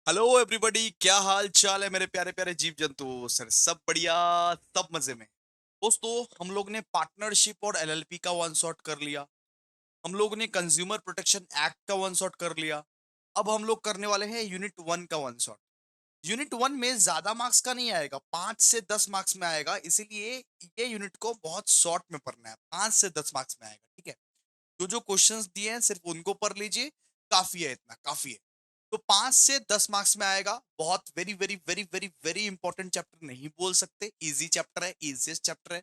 Hello everybody, क्या हाल चाल है मेरे प्यारे प्यारे जीव जंतु। सर सब बढ़िया, सब मजे में। दोस्तों, हम लोग ने पार्टनरशिप और एलएलपी का वन शॉट कर लिया। हम लोग ने कंज्यूमर प्रोटेक्शन एक्ट का वन शॉट कर लिया। अब हम लोग करने वाले हैं यूनिट 1 का वन शॉट। यूनिट 1 में ज्यादा मार्क्स का नहीं आएगा, 5 से 10 मार्क्स में आएगा, इसीलिए ये यूनिट को बहुत शॉर्ट में पढ़ना है। 5 से 10 मार्क्स में आएगा, ठीक है। जो जो क्वेश्चंस दिए हैं सिर्फ उनको पढ़ लीजिए, काफी है, इतना काफी है। तो 5 से 10 मार्क्स में आएगा। बहुत very very very very very important chapter नहीं बोल सकते, इजी चैप्टर है, इजीएस्ट चैप्टर है।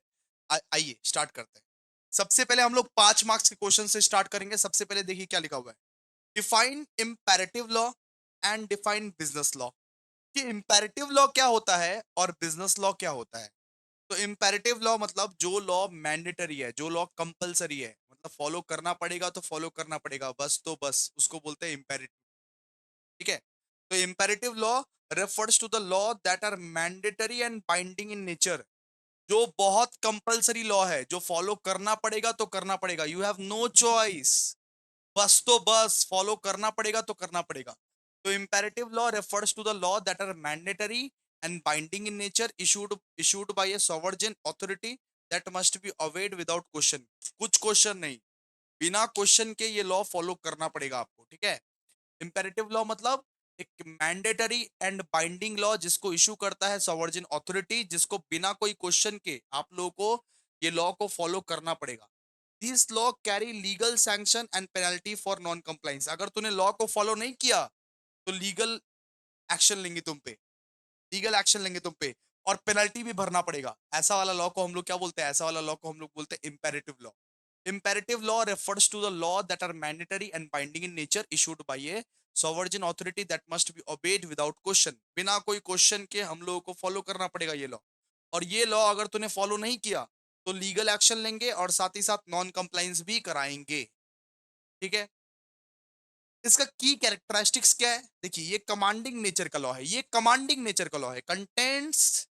आइए स्टार्ट करते हैं। सबसे पहले हम लोग 5 मार्क्स के क्वेश्चन से स्टार्ट करेंगे। सबसे पहले देखिए क्या लिखा हुआ है। Define imperative law and define business law. कि इम्पेरेटिव लॉ क्या होता है और बिजनेस लॉ क्या होता है। तो इम्पेरेटिव लॉ मतलब जो लॉ मैंडेटरी है, जो लॉ कंपलसरी है, मतलब फॉलो करना पड़ेगा तो फॉलो करना पड़ेगा, बस तो बस, उसको बोलते हैं इम्पेरेटिव। ठीक है। तो imperative law refers to the law that are mandatory and binding in nature. जो बहुत कंपलसरी लॉ है, जो फॉलो करना पड़ेगा तो करना पड़ेगा, यू हैव नो चॉइस, बस तो बस फॉलो करना पड़ेगा तो करना पड़ेगा। तो imperative law refers to the law that are mandatory and binding in nature, issued by a sovereign authority that must be obeyed without question. कुछ क्वेश्चन नहीं, बिना क्वेश्चन के ये लॉ फॉलो करना पड़ेगा आपको, ठीक है। इंपेरेटिव लॉ मतलब एक मैंडेटरी एंड बाइंडिंग लॉ जिसको इशू करता है सॉवरेन अथॉरिटी, जिसको बिना कोई क्वेश्चन के आप लोगों को ये लॉ को फॉलो करना पड़ेगा। This law carry legal sanction and penalty for non compliance. अगर तूने लॉ को फॉलो नहीं किया तो लीगल एक्शन लेंगे तुम पे, लीगल एक्शन लेंगे तुम पे, और पेनल्टी भी भरना पड़ेगा। ऐसा वाला लॉ को हम लोग क्या बोलते हैं, ऐसा वाला लॉ को हम लोग बोलते हैं imperative law. Imperative law refers to the law that are mandatory and binding in nature, issued by a sovereign authority that must be obeyed without question। बिना कोई क्वेश्चन के हम लोगों को फॉलो करना पड़ेगा ये लॉ। और ये लॉ अगर तूने फॉलो नहीं किया तो लीगल एक्शन लेंगे और साथ ही साथ नॉन कंप्लाइंस भी कराएंगे, ठीक है। इसका की कैरेक्टरिस्टिक्स क्या है, देखिए ये कमांडिंग नेचर का लॉ है, ये कमांडिंग नेचर का लॉ है। Contents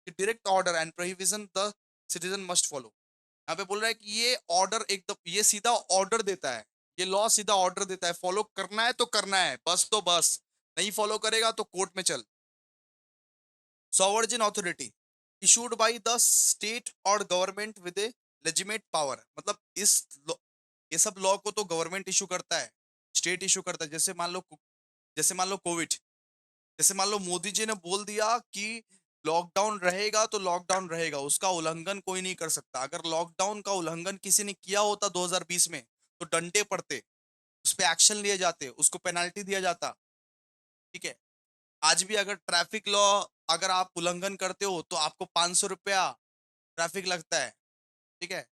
direct order and prohibition the citizen must follow. यहाँ पे बोल रहा है कि ये ऑर्डर एकदम, ये सीधा ऑर्डर देता है, ये लॉ सीधा ऑर्डर देता है, फॉलो करना है तो करना है, बस तो बस, नहीं फॉलो करेगा तो कोर्ट में चल। Sovereign authority issued by the state और government with a legitimate power. मतलब ये सब लॉ को तो गवर्नमेंट इशू करता है, स्टेट इशू करता है। जैसे मान लो कोविड, जैसे मान लो मोदी जी ने बोल दिया कि लॉकडाउन रहेगा तो लॉकडाउन रहेगा, उसका उल्लंघन कोई नहीं कर सकता। अगर लॉकडाउन का उल्लंघन किसी ने किया होता 2020 में तो डंडे पड़ते, उस पर एक्शन लिए जाते, उसको पेनाल्टी दिया जाता, ठीक है। आज भी अगर ट्रैफिक लॉ अगर आप उल्लंघन करते हो तो आपको 500 रुपया ट्रैफिक लगता है, ठीक है।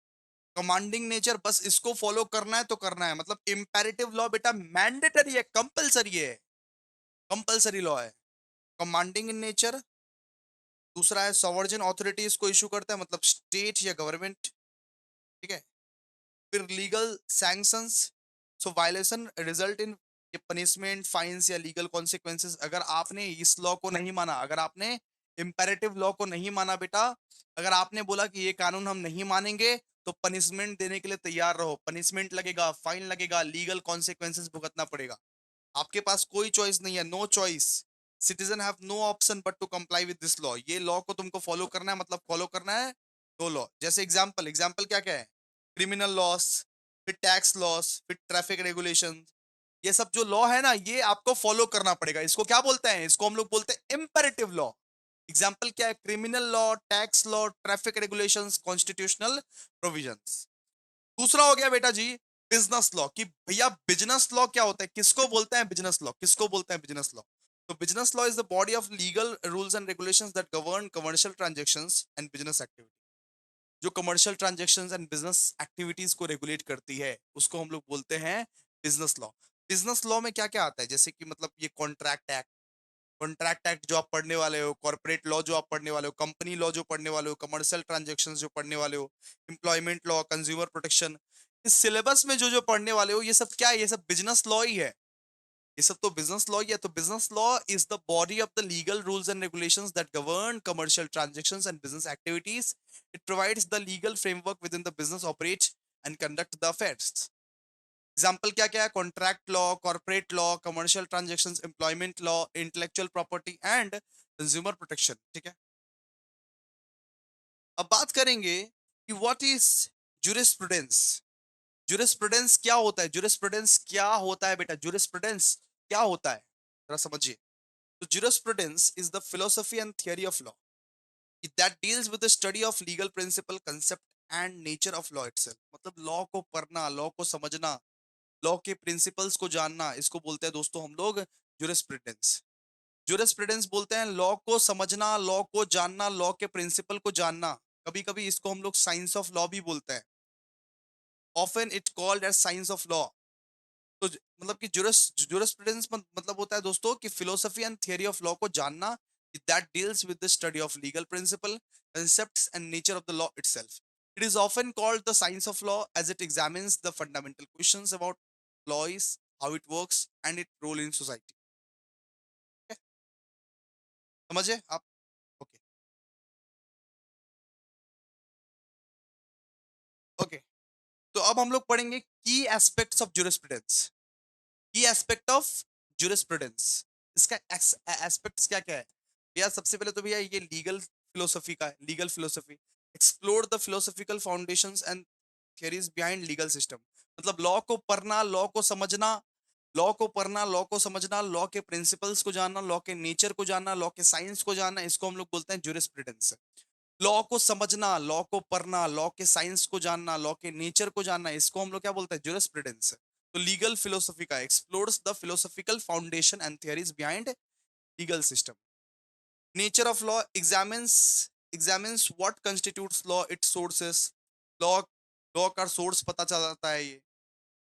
कमांडिंग नेचर, बस इसको फॉलो करना है तो करना है। मतलब इंपेरेटिव लॉ बेटा मैंडेटरी है, कंपलसरी है, कंपलसरी लॉ है। कमांडिंग इन नेचर, दूसरा है सॉवरेन अथॉरिटी इसको इशू करता है, मतलब स्टेट या गवर्नमेंट, ठीक है। फिर legal sanctions, so violation result in punishment, fines या लीगल कॉन्सिक्वेंसेस। अगर आपने इस लॉ को नहीं माना, अगर आपने इंपेरेटिव लॉ को नहीं माना बेटा, अगर आपने बोला कि ये कानून हम नहीं मानेंगे तो पनिशमेंट देने के लिए तैयार रहो। पनिशमेंट लगेगा, फाइन लगेगा, लीगल कॉन्सिक्वेंसेस भुगतना पड़ेगा। आपके पास कोई चॉइस नहीं है, no choice. Citizen have no option but to comply with this law. ये लॉ को तुमको फॉलो करना है, मतलब फॉलो करना है दो लॉ। जैसे एग्जांपल, एग्जांपल क्या क्या है, क्रिमिनल लॉस, फिर टैक्स लॉस, फिर ट्रैफिक रेगुलेशन। ये सब जो लॉ है ना, ये आपको फॉलो करना पड़ेगा। इसको क्या बोलते हैं, इसको हम लोग बोलते हैं इम्पेरेटिव लॉ। एग्जाम्पल क्या है, criminal law, tax law, traffic regulations, constitutional provisions. दूसरा हो गया बेटा जी बिजनेस लॉ। कि भैया बिजनेस लॉ क्या होता है, किसको बोलते हैं बिजनेस लॉ, किसको बोलते हैं बिजनेस लॉ। तो business law is the body of legal rules and regulations that govern commercial transactions and business activity. जो commercial transactions and business activities को रेगुलेट करती है उसको हम लोग बोलते हैं बिजनेस लॉ। बिजनेस लॉ में क्या क्या आता है, जैसे कि मतलब ये कॉन्ट्रैक्ट एक्ट, कॉन्ट्रैक्ट एक्ट जो आप पढ़ने वाले हो, कॉर्पोरेट लॉ जो आप पढ़ने वाले हो, कंपनी लॉ जो पढ़ने वाले हो, कमर्शियल ट्रांजैक्शंस जो पढ़ने वाले हो, एम्प्लॉयमेंट लॉ, कंज्यूमर प्रोटेक्शन। इस सिलेबस में जो जो पढ़ने वाले हो ये सब क्या है, ये सब बिजनेस लॉ ही है। ये सब तो बिजनेस लॉ ही है। तो business law is the body of the legal rules and regulations that govern commercial transactions and business activities. It provides the legal framework with in the business operate and conduct the affairs. Example क्या क्या है? Contract law, corporate law, commercial transactions, employment law, intellectual property and consumer protection. ठीक है, अब बात करेंगे कि what is jurisprudence. Jurisprudence क्या होता है? जुरिस्प्रूडेंस क्या होता है बेटा? जुरिस्प्रूडेंस क्या होता है, जरा समझिए। तो jurisprudence is the philosophy and theory of law that deals with the study of legal principle, concept and nature of law itself। मतलब लॉ को पढ़ना, लॉ को समझना, लॉ के प्रिंसिपल्स को जानना, इसको बोलते हैं दोस्तों हम लोग जुरिस्प्रूडेंस। जुरिस्प्रूडेंस बोलते हैं लॉ को समझना, लॉ को जानना, लॉ के प्रिंसिपल को जानना। कभी कभी इसको हम लोग साइंस ऑफ लॉ भी बोलते हैं, often it called as science of law. तो मतलब कि जुरिस्प्रूडेंस मतलब होता है दोस्तों कि philosophy and theory of law को जानना, that deals with the study of legal principle, concepts and nature of the law itself। It is often called the science of law as it examines the fundamental questions about law is, how it works and its role in society। Okay? समझे आप? Okay okay, तो अब हम लोग पढ़ेंगे की aspects of jurisprudence. की aspect of jurisprudence, इसका एस्पेक्ट्स क्या क्या है भैया? सबसे पहले तो भैया ये लीगल फिलोसफी का है, legal philosophy. Explore the philosophical foundations and theories behind legal system. मतलब लॉ को पढ़ना, लॉ को समझना, लॉ को पढ़ना, लॉ को समझना, लॉ के प्रिंसिपल्स को जानना, लॉ के नेचर को जानना, लॉ के साइंस को जानना, इसको हम लोग बोलते हैं जुरिस्प्रूडेंस। लॉ को समझना, लॉ को पढ़ना, लॉ के साइंस को जानना, लॉ के नेचर को जानना, इसको हम लोग क्या बोलते हैं? जुरिस्प्रूडेंस। तो लीगल फिलोसफी का explores the philosophical foundation and theories behind legal system. Nature of law examines what constitutes law, it's sources. Law law का सोर्स पता चल जाता है ये,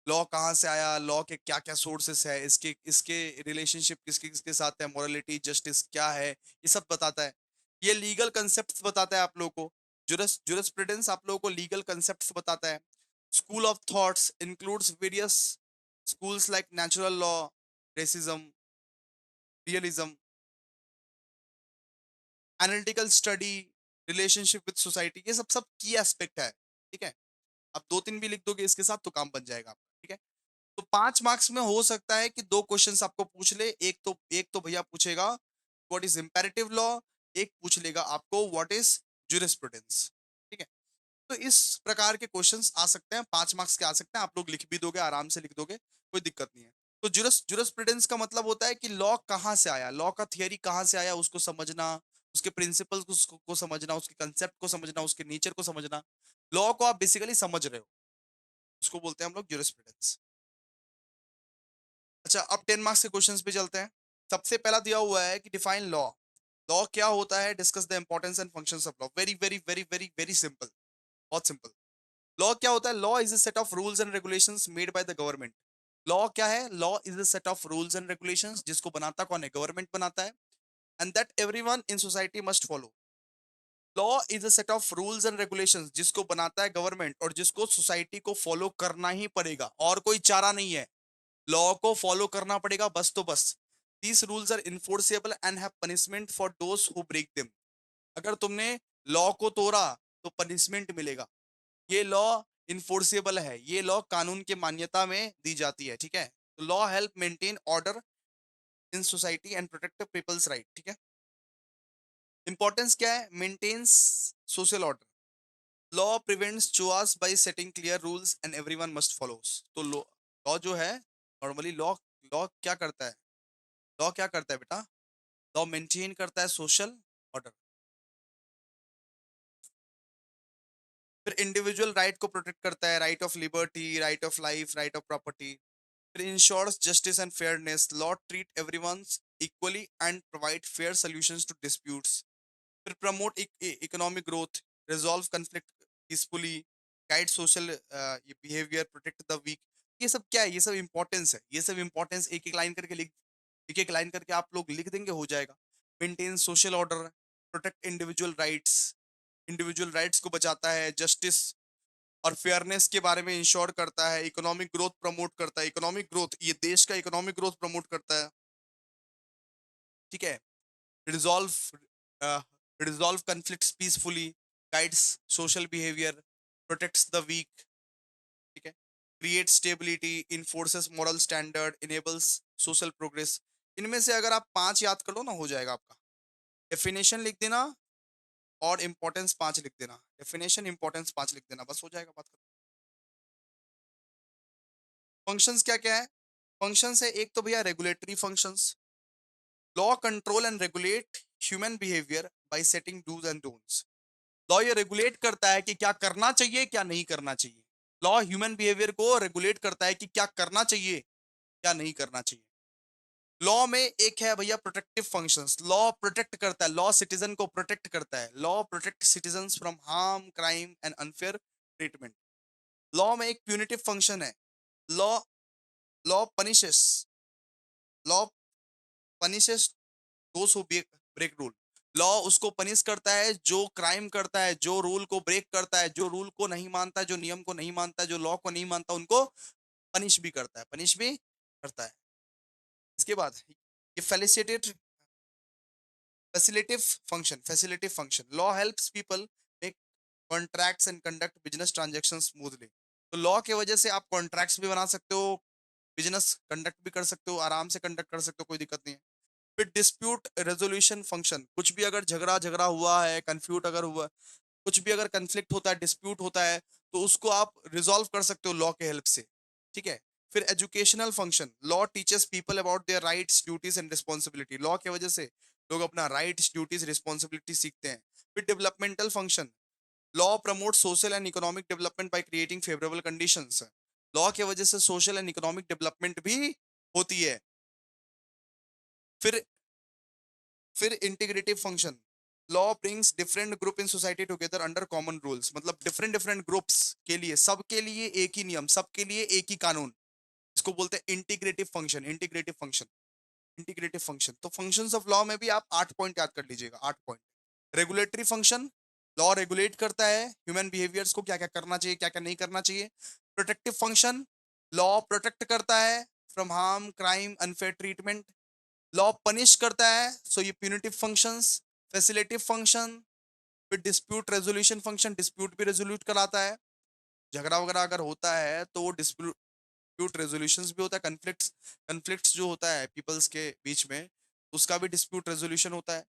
लॉ कहाँ से आया, लॉ के क्या क्या सोर्सेस है, इसके इसके रिलेशनशिप किसके किसके साथ है, मोरालिटी जस्टिस क्या है, ये सब बताता है। ये लीगल कंसेप्ट्स बताता है आप लोगों को। जुरिस्प्रूडेंस आप लोगों को लीगल कंसेप्ट्स बताता है। School of thoughts includes various schools like natural law, racism, realism, analytical study, relationship with society, ये सब सब की एस्पेक्ट है। ठीक है, अब दो तीन भी लिख दोगे इसके साथ तो काम बन जाएगा आपका। ठीक है, तो 5 मार्क्स में हो सकता है कि दो क्वेश्चंस आपको पूछ ले। एक तो भैया पूछेगा व्हाट इज इंपेरेटिव लॉ, एक पूछ लेगा आपको व्हाट इज जुरिस्प्रूडेंस। ठीक है, तो इस प्रकार के क्वेश्चंस आ सकते हैं, 5 मार्क्स के आ सकते हैं। आप लोग लिख भी दोगे, आराम से लिख दोगे, कोई दिक्कत नहीं है। तो जुरिस्प्रूडेंस का मतलब होता है कि लॉ कहाँ से आया, लॉ का थियरी कहाँ से आया उसको समझना, उसके प्रिंसिपल्स को समझना, उसके कंसेप्ट को समझना, उसके नेचर को समझना। लॉ को आप बेसिकली समझ रहे हो, उसको बोलते हैं हम लोग जुरिस्प्रूडेंस। अच्छा, अब 10 मार्क्स के क्वेश्चंस पे चलते हैं। सबसे पहला दिया हुआ है कि डिफाइन लॉ। लॉ क्या होता है? Discuss the importance and functions of law. Very very very very very simple, बहुत सिंपल। लॉ क्या होता है? Law is a set of rules and regulations made by the government. Law क्या है? Law is a set of rules and regulations, जिसको बनाता कौन है? गवर्नमेंट बनाता है। And that everyone in society must follow. Law is a set of rules and regulations, जिसको बनाता है गवर्नमेंट और जिसको सोसाइटी को फॉलो करना ही पड़ेगा, और कोई चारा नहीं है। लॉ को फॉलो करना पड़ेगा बस, तो बस। These rules are enforceable and have punishment for those who break them. अगर तुमने लॉ को तोड़ा तो पनिशमेंट मिलेगा। ये लॉ इन्फोर्सेबल है, ये लॉ कानून के मान्यता में दी जाती है। ठीक है, तो law help maintain order in society and protect people's right. ठीक है, इंपॉर्टेंस क्या है? Maintains social order. Law prevents chaos by setting clear rules and everyone must follows. तो लॉ जो है, नॉर्मली लॉ लॉ क्या करता है? लॉ क्या करता है बेटा? लॉ मेंटेन करता है सोशल ऑर्डर। फिर इंडिविजुअल राइट को प्रोटेक्ट करता है, right of liberty, right of life, right of property. फिर ensures justice and fairness. Law treat everyone equally and provide fair solutions to disputes. फिर promote economic growth, resolve conflict peacefully, guide social behaviour, protect the weak. ये सब क्या है? ये सब importance है। ये सब इंपॉर्टेंस एक एक लाइन करके लिख, एक एक लाइन करके आप लोग लिख देंगे, हो जाएगा। Maintain social order, protect individual rights को बचाता है, जस्टिस और फेयरनेस के बारे में इंश्योर करता है, इकोनॉमिक ग्रोथ प्रमोट करता है। इकोनॉमिक ग्रोथ, ये देश का इकोनॉमिक ग्रोथ प्रमोट करता है। ठीक है, resolve resolve conflicts peacefully, guides social behaviour, protects the weak. ठीक है, create stability, enforces moral standard, enables social progress. इनमें से अगर आप 5 याद कर लो ना, हो जाएगा आपका। डेफिनेशन लिख देना और इंपॉर्टेंस 5 लिख देना। डेफिनेशन, इंपॉर्टेंस 5 लिख देना, बस हो जाएगा बात खत्म। फंक्शंस क्या क्या है? फंक्शंस है एक तो भैया regulatory functions, law control and regulate human behaviour by setting dos and don'ts. Law ये रेगुलेट करता है कि क्या करना चाहिए क्या नहीं करना चाहिए। लॉ ह्यूमन बिहेवियर को रेगुलेट करता है कि क्या करना चाहिए क्या नहीं करना चाहिए। लॉ में एक है भैया प्रोटेक्टिव फंक्शंस, लॉ प्रोटेक्ट करता है, लॉ सिटीजन को प्रोटेक्ट करता है, law protect citizens from harm, crime and unfair treatment. Law में एक प्यूनिटिव फंक्शन है, law law punishes, law punishes those who break rule. Law उसको पनिश करता है जो क्राइम करता है, जो रूल को ब्रेक करता है, जो रूल को नहीं मानता है, जो नियम को नहीं मानता है, जो लॉ को नहीं मानता, उनको पनिश भी करता है, पनिश भी करता है। इसके बाद ये facilitative function, law helps people make contracts and conduct business transaction smoothly. तो लॉ के वजह से आप कॉन्ट्रैक्ट्स भी बना सकते हो, बिजनेस कंडक्ट भी कर सकते हो, आराम से कंडक्ट कर सकते हो, कोई दिक्कत नहीं है। फिर डिस्प्यूट रेजोल्यूशन फंक्शन, कुछ भी अगर झगड़ा झगड़ा हुआ है, कंफ्यूट अगर हुआ, कुछ भी अगर कंफ्लिक्ट होता है, डिस्प्यूट होता है, तो उसको आप रिजॉल्व कर सकते हो लॉ के हेल्प से। ठीक है। फिर educational function, law teaches people about their rights duties and responsibility. Law की वजह से लोग अपना राइट्स ड्यूटीज रिस्पॉन्सिबिलिटी सीखते हैं। फिर developmental function, law promote social and economic development by creating favourable conditions. Law की वजह से सोशल एंड इकोनॉमिक डेवलपमेंट भी होती है। फिर फिर integrative function, law brings different group in society together under common rules. मतलब डिफरेंट डिफरेंट ग्रुप्स के लिए, सबके लिए एक ही नियम, सबके लिए एक ही कानून। इसको बोलते हैं इंटीग्रेटिव फंक्शन। इंटीग्रेटिव फंक्शन तो फंक्शंस ऑफ लॉ में भी आप 8 पॉइंट याद कर लीजिएगा, 8 point. Regulatory function, law regulate करता है ह्यूमन बिहेवियर्स को, क्या क्या करना चाहिए क्या क्या नहीं करना चाहिए। प्रोटेक्टिव फंक्शन, लॉ प्रोटेक्ट करता है from harm, crime, unfair treatment. Law punish करता है, सो ये प्यूनिटिव फंक्शंस। फैसिलिटेटिव फंक्शन, फिर डिस्प्यूट रेजोल्यूशन फंक्शन, डिस्प्यूट भी रेजोल्यूट कराता है। झगड़ा वगैरह अगर होता है तो वो डिस्प्यूट रेजोल्यूशंस भी होता है। कन्फ्लिक्ट्स जो होता है पीपल्स के बीच में, उसका भी डिस्प्यूट रेजोल्यूशन होता है।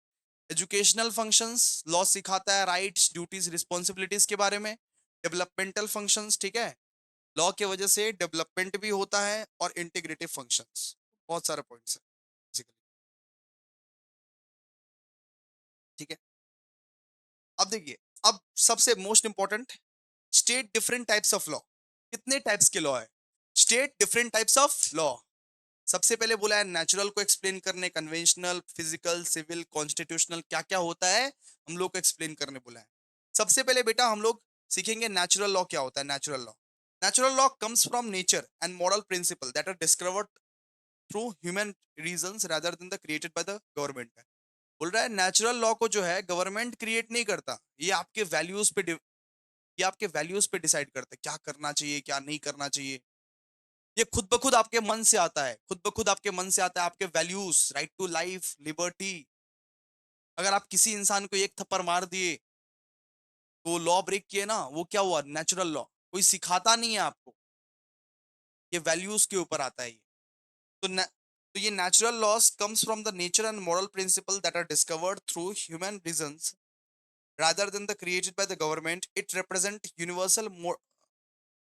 एजुकेशनल फंक्शंस, लॉ सिखाता है राइट्स ड्यूटीज रिस्पॉन्सिबिलिटीज के बारे में। डेवलपमेंटल फंक्शंस, ठीक है, लॉ के वजह से डेवलपमेंट भी होता है। और इंटीग्रेटिव फंक्शंस, बहुत सारे पॉइंट्स है basically, ठीक है। अब देखिए, अब सबसे most important, state different types of law. कितने टाइप्स के लॉ है? State different types of law. सबसे पहले बोला है नेचुरल को एक्सप्लेन करने, कन्वेंशनल, फिजिकल, सिविल, कॉन्स्टिट्यूशनल, क्या क्या होता है हम लोग को एक्सप्लेन करने बोला है। सबसे पहले बेटा हम लोग सीखेंगे नेचुरल लॉ क्या होता है। Natural law, natural law comes from nature and moral principle that are discovered through human reasons rather than the created by the government. बोल रहा है नेचुरल लॉ को जो है गवर्नमेंट क्रिएट नहीं करता, ये आपके वैल्यूज पे ये आपके वैल्यूज पे डिसाइड करता है क्या करना चाहिए क्या नहीं करना चाहिए। ये खुद ब खुद आपके मन से आता है, खुद ब खुद आपके मन से आता है। आपके values, right to life, liberty, अगर आप किसी इंसान को एक थप्पड़ मार दिए तो लॉ ब्रेक किए ना, वो क्या हुआ? Natural law. कोई सिखाता नहीं है आपको, ये वैल्यूज के ऊपर आता है ये। तो तो ये natural laws comes from the nature and moral principle that are discovered through human reasons rather than the created by the government. It represent universal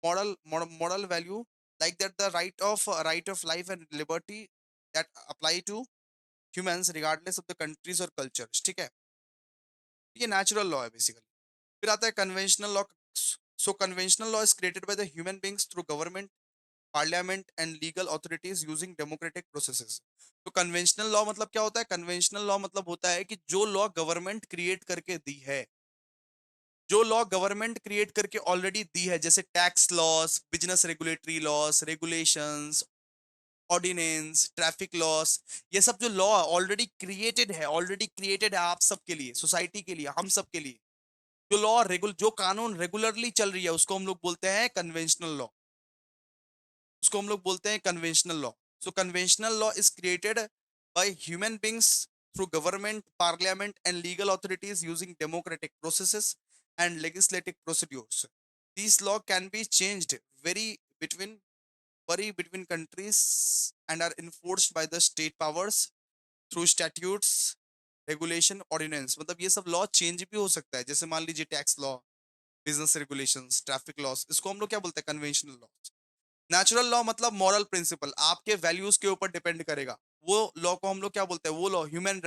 moral value, like that the right of life and liberty that apply to humans regardless of the countries or cultures। ठीक है, ये natural law है basically. फिर आता है conventional law. So conventional law is created by the human beings through government, parliament and legal authorities using democratic processes. तो conventional law मतलब क्या होता है? कन्वेंशनल लॉ मतलब होता है कि जो लॉ गवर्नमेंट क्रिएट करके दी है, जो लॉ गवर्नमेंट क्रिएट करके ऑलरेडी दी है, जैसे tax laws, business regulatory laws, regulations, ordinance, traffic laws, ये सब जो लॉ ऑलरेडी क्रिएटेड है आप सबके लिए, सोसाइटी के लिए, हम सब के लिए। जो कानून रेगुलरली चल रही है उसको हम लोग बोलते हैं कन्वेंशनल लॉ, उसको हम लोग बोलते हैं conventional law. So conventional law is created by human beings through government, parliament, and legal authorities using democratic processes and legislative procedures. These law can be changed very between vary between countries and are enforced by the state powers through statutes, regulation, ordinance. मतलब ये सब law change भी हो सकता है, जैसे मान लीजिए tax law, business regulations, traffic loss, इसको हम लोग क्या बोलते हैं, कन्वेंशनल लॉ। नेचुरल लॉ मतलब मॉरल प्रिंसिपल, आपके वैल्यूज के ऊपर डिपेंड करेगा। वो लॉ को हम लोग क्या बोलते हैं, वो लॉ ह्यूमन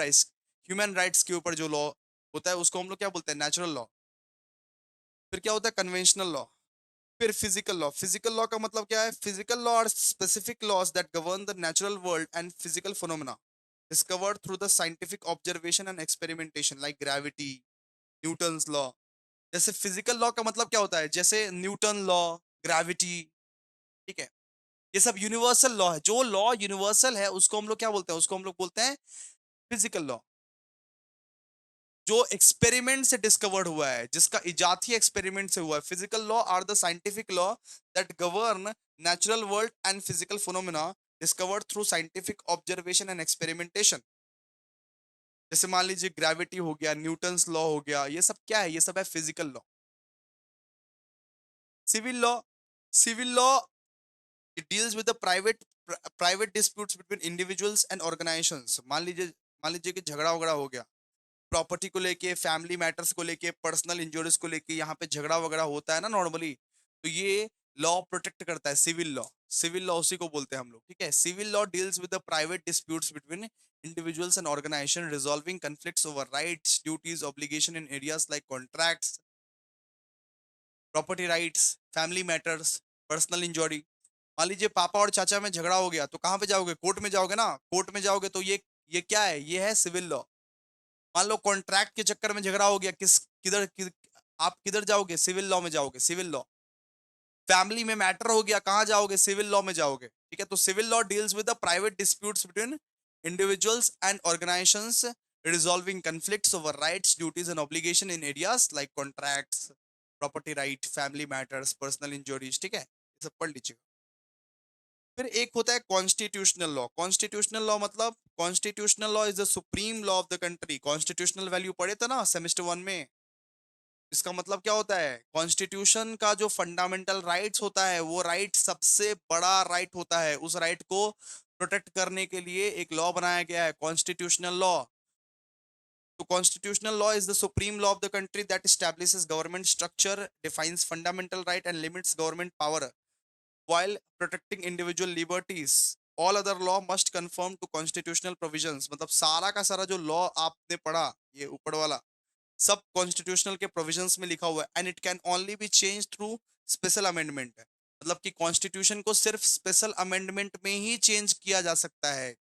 राइट्स के ऊपर जो लॉ होता है उसको हम लोग क्या बोलते हैं, नेचुरल लॉ। फिर क्या होता है, कन्वेंशनल लॉ। फिर फिजिकल लॉ का मतलब क्या है, physical law are specific laws that govern the natural world and physical phenomena discovered through the scientific observation and experimentation like gravity, Newton's law. जैसे फिजिकल लॉ का मतलब क्या होता है, जैसे न्यूटन लॉ, ग्रेविटी, ठीक है, ये सब यूनिवर्सल लॉ है। जो लॉ यूनिवर्सल है उसको हम लोग क्या बोलते हैं, उसको हम लोग बोलते हैं फिजिकल लॉ। जो एक्सपेरिमेंट से डिस्कवर्ड हुआ है, जिसका इजाद ही एक्सपेरिमेंट से हुआ है। Physical law are the scientific law that govern natural world and physical phenomena discovered through scientific observation and experimentation. जैसे मान लीजिए ग्रेविटी हो गया, न्यूटन्स लॉ हो गया, ये सब क्या है, ये सब है physical law. Civil law, civil law it deals with the private disputes between individuals and organisations. मान लीजिए कि झगड़ा वगड़ा हो गया, प्रॉपर्टी को लेके, फैमिली मैटर्स को लेके, पर्सनल इंजरीज को लेके, यहाँ पे झगड़ा वगड़ा होता है ना नॉर्मली, तो ये लॉ प्रोटेक्ट करता है, सिविल लॉ। सिविल लॉ उसी को बोलते हैं हम लोग, ठीक है। Civil law deals with the private disputes between individuals and organization, resolving conflicts over rights, duties, obligation in areas like contracts, property rights, family matters, personal injury। मान लीजिए पापा और चाचा में झगड़ा हो गया, तो कहाँ पे जाओगे, कोर्ट में जाओगे ना। कोर्ट में जाओगे तो ये क्या है, ये है सिविल लॉ। मान लो कॉन्ट्रैक्ट के चक्कर में झगड़ा हो गया, आप किधर जाओगे, सिविल लॉ में जाओगे, सिविल लॉ। फैमिली में मैटर हो गया, कहां जाओगे, सिविल लॉ में जाओगे, ठीक है। तो civil law deals with the private disputes between individuals and organisations, resolving conflicts over rights, duties and obligation in areas like contracts, property right, family matters, personal injuries, ठीक है, ये सब पढ़ लीजिएगा। फिर एक होता है कॉन्स्टिट्यूशनल लॉ। कॉन्स्टिट्यूशनल लॉ मतलब, constitutional law is the supreme law of the country. Constitutional value पढ़े थे ना सेमेस्टर 1 में। इसका मतलब क्या होता है, कॉन्स्टिट्यूशन का जो फंडामेंटल राइट्स होता है, वो राइट सबसे बड़ा राइट होता है। उस राइट को प्रोटेक्ट करने के लिए एक लॉ बनाया गया है, कॉन्स्टिट्यूशनल लॉ। तो constitutional law is the supreme law of the country that establishes government structure, defines fundamental right and limits government power while protecting individual liberties. All other law must conform to constitutional provisions। मतलब सारा का सारा जो law आपने पढ़ा, ये ऊपर वाला सब कॉन्स्टिट्यूशनल के प्रोविजंस में लिखा हुआ है। And it can only B change through special amendment है। मतलब कि कॉन्स्टिट्यूशन को सिर्फ स्पेशल अमेंडमेंट में ही चेंज किया जा सकता है।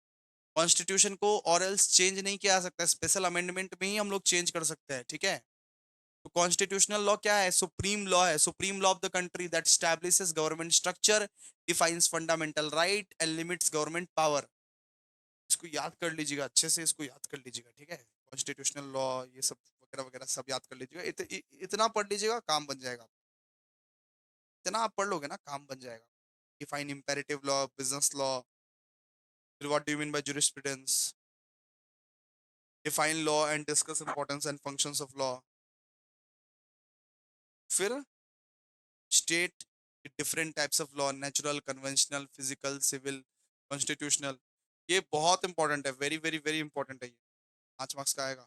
कॉन्स्टिट्यूशन को और एल्स चेंज नहीं किया जा सकता, स्पेशल अमेंडमेंट में ही हम लोग चेंज कर सकते हैं, ठीक है। तो कॉन्स्टिट्यूशनल लॉ क्या है, सुप्रीम लॉ है, supreme law of the country that establishes government structure, defines fundamental right and limits government power. इसको याद कर लीजिएगा, अच्छे से इसको याद कर लीजिएगा, ठीक है। कॉन्स्टिट्यूशनल लॉ ये सब वगैरह वगैरह सब याद कर लीजिएगा। इतना पढ़ लीजिएगा, काम बन जाएगा। इतना आप पढ़ लोगे ना, काम बन जाएगा। Define imperative law, business law, फिर what do you mean by jurisprudence, define law and discuss importance and functions of law. फिर state different types of law, natural, conventional, physical, civil, constitutional. ये बहुत इंपॉर्टेंट है, very very very important है ये। 5 marks का आएगा,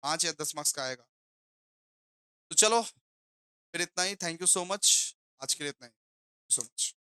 5 या 10 marks का आएगा। तो चलो फिर इतना ही, थैंक यू सो मच, आज के लिए इतना ही, सो मच।